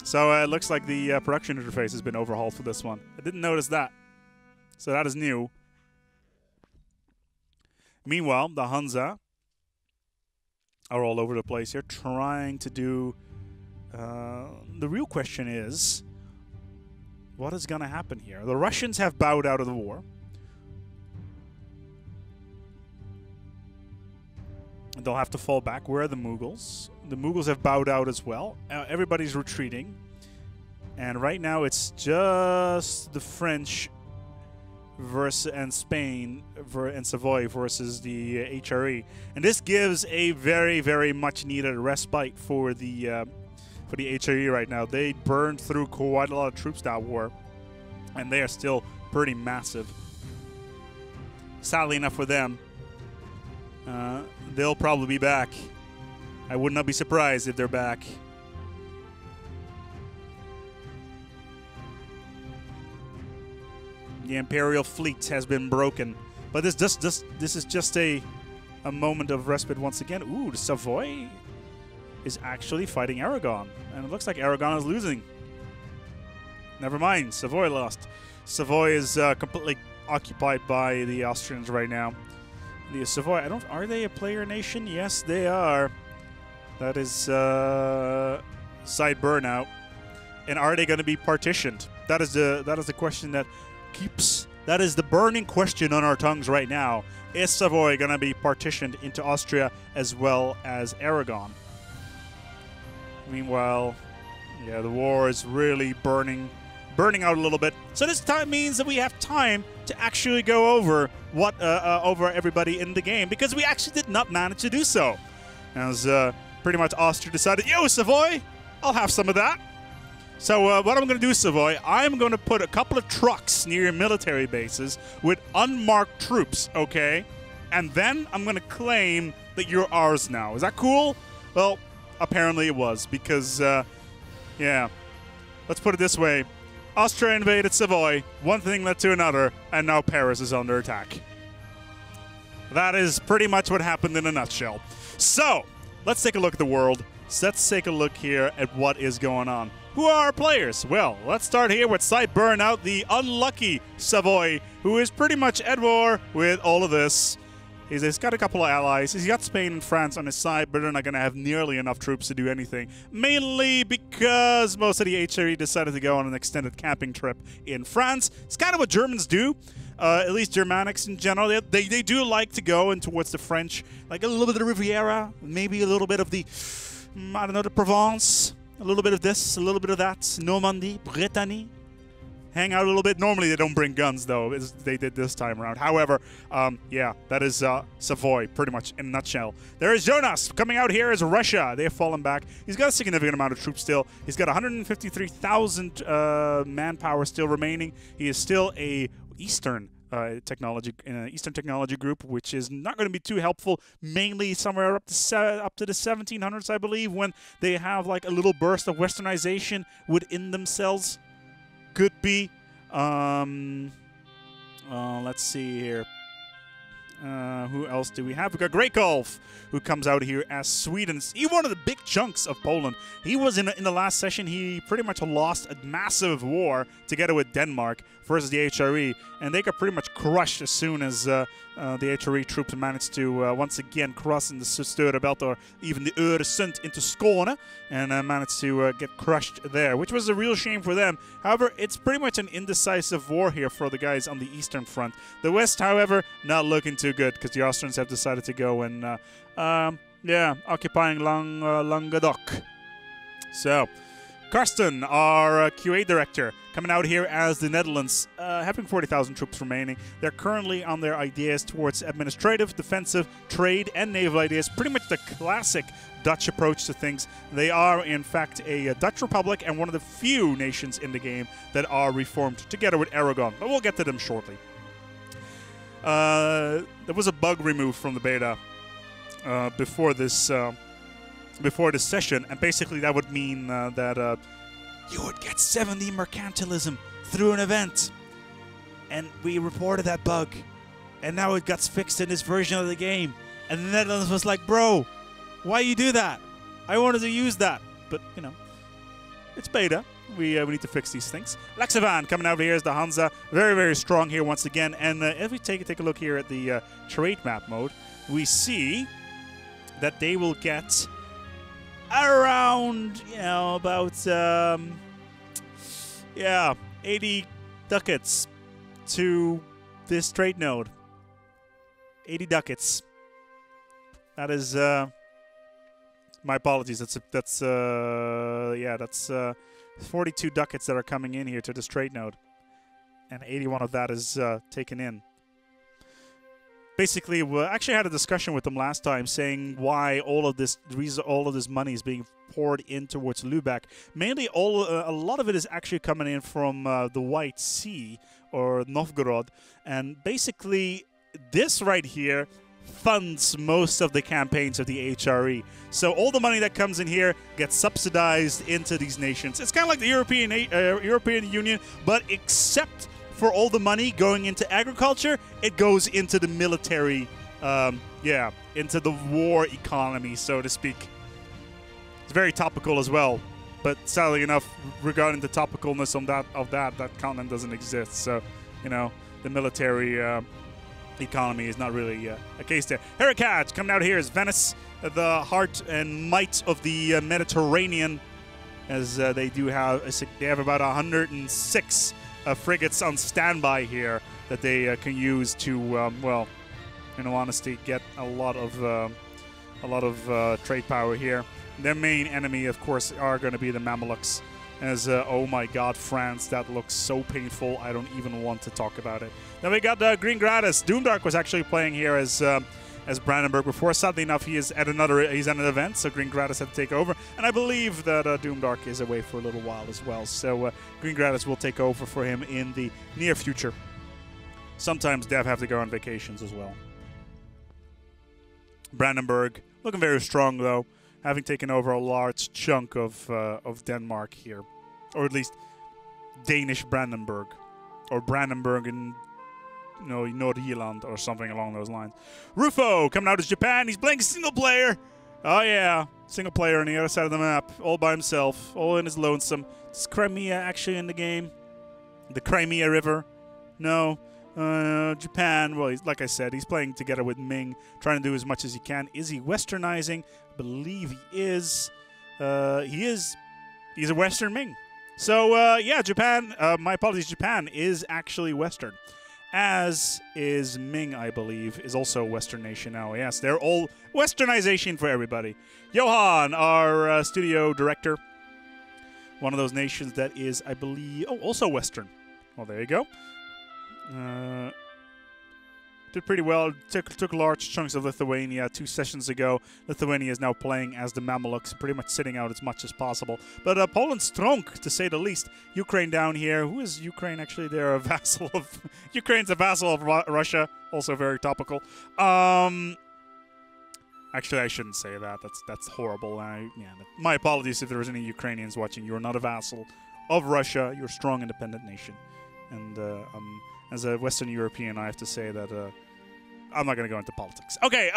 So it looks like the production interface has been overhauled for this one. I didn't notice that. So that is new. Meanwhile, the Hansa are all over the place here, trying to do... the real question is, what is going to happen here? The Russians have bowed out of the war. They'll have to fall back. Where are the Mughals? The Mughals have bowed out as well. Everybody's retreating. And right now it's just the French and Spain and Savoy versus the HRE. And this gives a very, very much needed respite for the HRE right now. They burned through quite a lot of troops that war. And they are still pretty massive. Sadly enough for them, they'll probably be back. I would not be surprised if they're back. The Imperial fleet has been broken, but this is just a moment of respite once again. Ooh, the Savoy is actually fighting Aragon, and it looks like Aragon is losing. Never mind, Savoy lost. Savoy is completely occupied by the Austrians right now. The Savoy, are they a player nation? Yes, they are. That is side burnout. And are they going to be partitioned? That is the question that that is the burning question on our tongues right now. Is Savoy going to be partitioned into Austria as well as Aragon? Meanwhile, yeah, the war is really burning out a little bit. So this time means that we have time to actually go over over everybody in the game, because we actually did not manage to do so. As pretty much Austria decided, yo, Savoy, I'll have some of that. So what I'm going to do, Savoy, I'm going to put a couple of trucks near your military bases with unmarked troops, okay? And then I'm going to claim that you're ours now. Is that cool? Well, apparently it was, because, yeah. Let's put it this way. Austria invaded Savoy, one thing led to another, and now Paris is under attack. That is pretty much what happened in a nutshell. So, let's take a look at the world. Let's take a look here at what is going on. Who are our players? Well, let's start here with Side Burnout, the unlucky Savoy, who is pretty much at war with all of this. He's got a couple of allies. He's got Spain and France on his side, but they're not going to have nearly enough troops to do anything. Mainly because most of the HRE decided to go on an extended camping trip in France. It's kind of what Germans do. At least Germanics in general. They do like to go in towards the French. Like a little bit of the Riviera. Maybe a little bit of the, I don't know, the Provence. A little bit of this, a little bit of that. Normandy, Brittany. Hang out a little bit. Normally they don't bring guns, though, as they did this time around. However, yeah, that is Savoy, pretty much, in a nutshell. There is Jonas coming out here as Russia. They have fallen back. He's got a significant amount of troops still. He's got 153,000 manpower still remaining. He is still a Eastern technology group, which is not going to be too helpful. Mainly somewhere up to the 1700s, I believe, when they have like a little burst of westernization within themselves. Could be. Let's see here. Who else do we have? We got Greatgolf, who comes out here as Sweden. He's one of the big chunks of Poland. He was in the last session. He pretty much lost a massive war together with Denmark versus the HRE, and they got pretty much crushed as soon as the HRE troops managed to once again cross in the Störebelt, or even the Öresund, into Skåne, and managed to get crushed there, which was a real shame for them. However, it's pretty much an indecisive war here for the guys on the Eastern Front. The West, however, not looking too good, because the Austrians have decided to go and, yeah, occupying Languedoc. So, Karsten, our QA director, coming out here as the Netherlands, having 40,000 troops remaining. They're currently on their ideas towards administrative, defensive, trade, and naval ideas. Pretty much the classic Dutch approach to things. They are, in fact, a Dutch republic and one of the few nations in the game that are reformed together with Aragon. But we'll get to them shortly. There was a bug removed from the beta before this session, and basically that would mean that you would get 70 mercantilism through an event, and we reported that bug, and now it got fixed in this version of the game, and the Netherlands was like, bro, why you do that? I wanted to use that, but you know, It's beta. We need to fix these things. Laxavan coming out here as the Hansa. Very, very strong here once again. And if we take a look here at the trade map mode, we see that they will get around, you know, about, 80 ducats to this trade node. 80 ducats. That is, my apologies. That's 42 ducats that are coming in here to this trade node, and 81 of that is taken in. Basically, we actually had a discussion with them last time, saying why all of this money is being poured in towards Lubeck. Mainly, a lot of it is actually coming in from the White Sea or Novgorod, and basically, this right here funds most of the campaigns of the HRE. So all the money that comes in here gets subsidized into these nations. It's kind of like the European Union, but except for all the money going into agriculture, it goes into the military, into the war economy, so to speak. It's very topical as well, but sadly enough, regarding the topicalness of that continent doesn't exist. So, you know, the military economy is not really a case there. Heracad coming out here is Venice, the heart and might of the Mediterranean, as they have about 106 frigates on standby here that they can use to, well, in all honesty, get a lot of trade power here. Their main enemy, of course, are going to be the Mamelukes. As, oh my god, France, that looks so painful, I don't even want to talk about it. Then we got Green Gratis. Doomdark was actually playing here as Brandenburg before. Sadly enough, he's at an event, so Green Gratis had to take over. And I believe that Doomdark is away for a little while as well. So Green Gratis will take over for him in the near future. Sometimes Dev have to go on vacations as well. Brandenburg, looking very strong though, having taken over a large chunk of Denmark here. Or at least Danish Brandenburg. Or Brandenburg in, you know, Nordjylland or something along those lines. Rufo coming out as Japan. He's playing single player. Oh yeah, single player on the other side of the map, all by himself, all in his lonesome. Is Crimea actually in the game? The Crimea River? No. Japan, well, like I said, he's playing together with Ming, trying to do as much as he can. Is he westernizing? I believe he is. He's a Western Ming. So, yeah, Japan, my apologies, Japan is actually Western. As is Ming, I believe, is also a Western nation now. Yes, they're all Westernization for everybody. Johan, our studio director, one of those nations that is, I believe, also Western. Well, there you go. Did pretty well. Took large chunks of Lithuania 2 sessions ago. Lithuania is now playing as the Mamelukes, pretty much sitting out as much as possible. But Poland's strong, to say the least. Ukraine down here. Who is Ukraine actually? They're a vassal of... Ukraine's a vassal of Russia. Also very topical. Actually, I shouldn't say that. That's horrible. My apologies if there's any Ukrainians watching. You're not a vassal of Russia. You're a strong, independent nation. And as a Western European, I have to say that I'm not going to go into politics. Okay,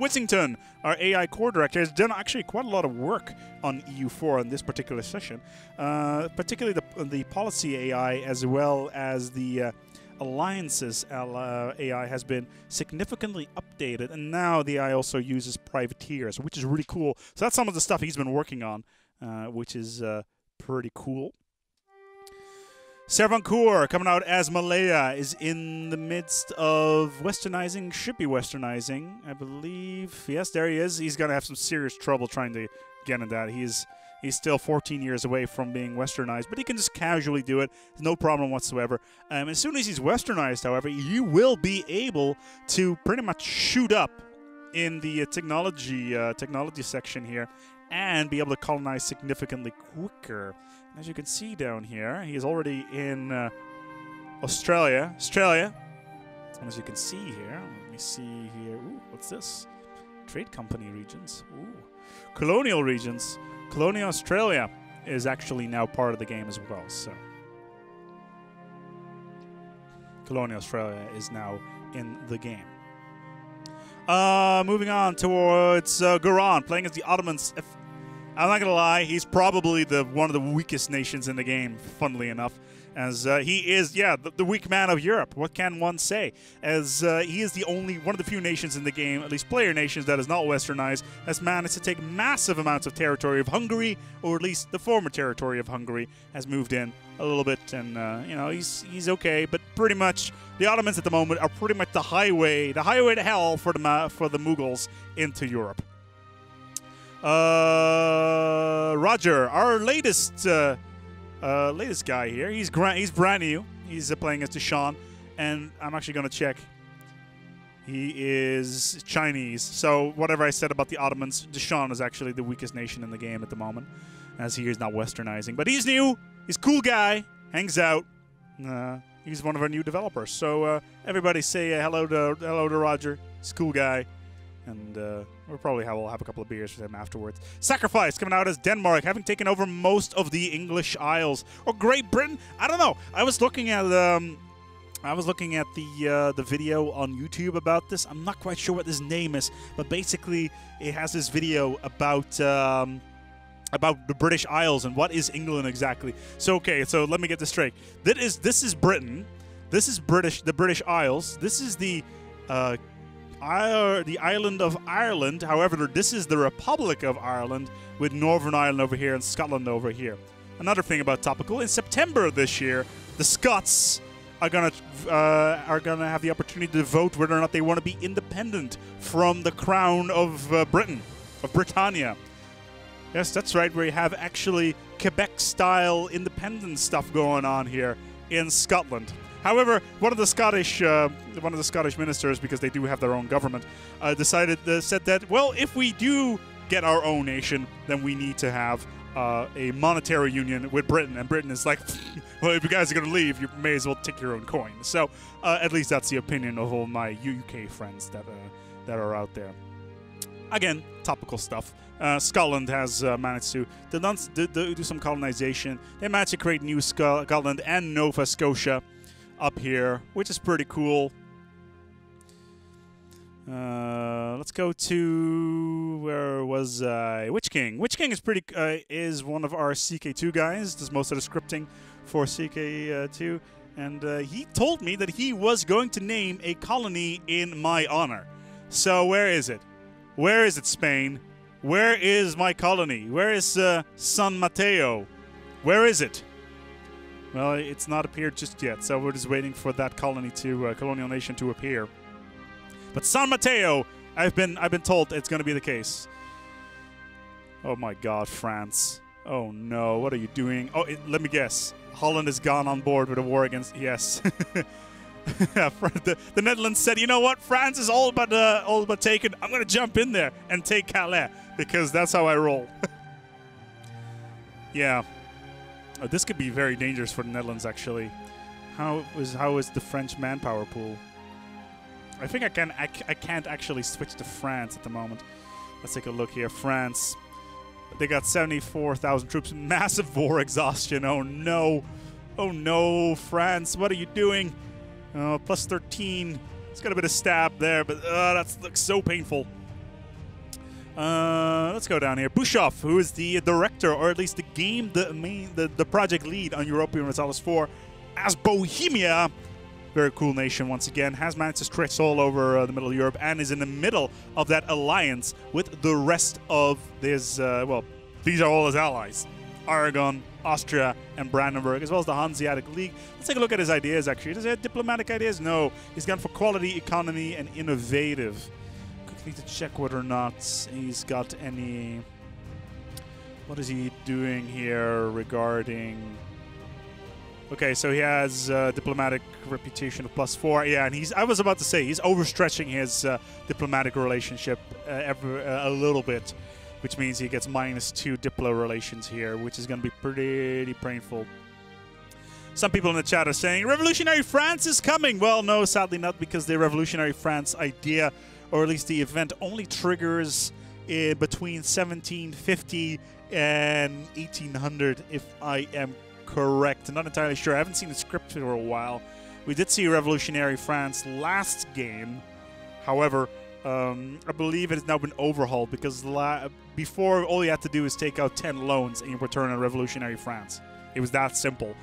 Whittington, our AI core director, has done actually quite a lot of work on EU4 in this particular session, particularly the policy AI as well as the alliances AI has been significantly updated, and now the AI also uses privateers, which is really cool. So that's some of the stuff he's been working on, which is pretty cool. Servancourt, coming out as Malaya, is in the midst of westernizing, should be westernizing, I believe. Yes, there he is. He's going to have some serious trouble trying to get in that. He's still 14 years away from being westernized, but he can just casually do it. No problem whatsoever. As soon as he's westernized, however, he will be able to pretty much shoot up in the technology section here and be able to colonize significantly quicker. As you can see down here, he is already in Australia. And as you can see here, let me see here. Ooh, what's this? Trade company regions. Ooh, colonial regions. Colonial Australia is actually now part of the game as well. So, Colonial Australia is now in the game. Moving on towards Guran, playing as the Ottomans. I'm not gonna lie, he's probably one of the weakest nations in the game, funnily enough, as he is, the weak man of Europe. What can one say? As he is one of the few nations in the game, at least player nations, that is not westernized, has managed to take massive amounts of territory of Hungary, or at least the former territory of Hungary, has moved in a little bit, and you know, he's okay, but pretty much the Ottomans at the moment are pretty much the highway to hell for the Mughals into Europe. Roger, our latest guy here. He's brand new. He's playing as Deshawn, and I'm actually going to check. He is Chinese. So whatever I said about the Ottomans, Deshawn is actually the weakest nation in the game at the moment, as he is not westernizing. But he's new. He's a cool guy. Hangs out. He's one of our new developers. So everybody say hello to Roger. He's a cool guy. And we'll probably have a couple of beers with him afterwards. Sacrifice coming out as Denmark, having taken over most of the English Isles, or Great Britain. I don't know. I was looking at the video on YouTube about this. I'm not quite sure what this name is, but basically it has this video about the British Isles and what is England exactly. So okay, so let me get this straight. This is Britain. This is the British Isles. This is the island of Ireland. However, this is the Republic of Ireland, with Northern Ireland over here and Scotland over here. Another thing about topical: in September this year, the Scots are gonna have the opportunity to vote whether or not they want to be independent from the crown of Britain, of Britannia. Yes, that's right. We have actually Quebec-style independence stuff going on here in Scotland. However, one of the Scottish ministers, because they do have their own government, said that, well, if we do get our own nation, then we need to have a monetary union with Britain. And Britain is like, well, if you guys are going to leave, you may as well take your own coin. So at least that's the opinion of all my UK friends that are out there. Again, topical stuff. Scotland has managed to do some colonization. They managed to create New Scotland and Nova Scotia up here, which is pretty cool. Let's go to, where was I? Witch King. Witch King is one of our CK2 guys. Does most of the scripting for CK2, and he told me that he was going to name a colony in my honor. So where is it? Where is it, Spain? Where is my colony? Where is San Mateo? Where is it? Well, it's not appeared just yet, so we're just waiting for that colony colonial nation to appear. But San Mateo, I've been told it's going to be the case. Oh my God, France! Oh no, what are you doing? Oh, let me guess. Holland has gone on board with a war against. Yes. The Netherlands said, you know what? France is all but taken. I'm going to jump in there and take Calais because that's how I roll. Yeah. This could be very dangerous for the Netherlands, actually. How is the French manpower pool? I think I can't actually switch to France at the moment. Let's take a look here. France. They got 74,000 troops. Massive war exhaustion. Oh no. Oh no, France. What are you doing? Plus 13. It's got a bit of stab there, but that looks so painful. Let's go down here. Bischoff, who is the director, or at least the project lead on Europa Universalis 4, as Bohemia, very cool nation once again, has managed to stretch all over the middle of Europe and is in the middle of that alliance with the rest of this. Well, these are all his allies: Aragon, Austria, and Brandenburg, as well as the Hanseatic League. Let's take a look at his ideas, actually. Does he have diplomatic ideas? No. He's gone for quality, economy, and innovative. Quickly to check whether or not he's got any... What is he doing here regarding... Okay, so he has diplomatic reputation of +4. Yeah, and I was about to say, he's overstretching his diplomatic relationship a little bit, which means he gets -2 diplo relations here, which is going to be pretty painful. Some people in the chat are saying, Revolutionary France is coming! Well, no, sadly not, because the Revolutionary France idea, or at least the event, only triggers between 1750 and 1800, if I am correct. I'm not entirely sure. I haven't seen the script for a while. We did see Revolutionary France last game. However, I believe it has now been overhauled because before all you had to do is take out 10 loans and you return a revolutionary France. It was that simple.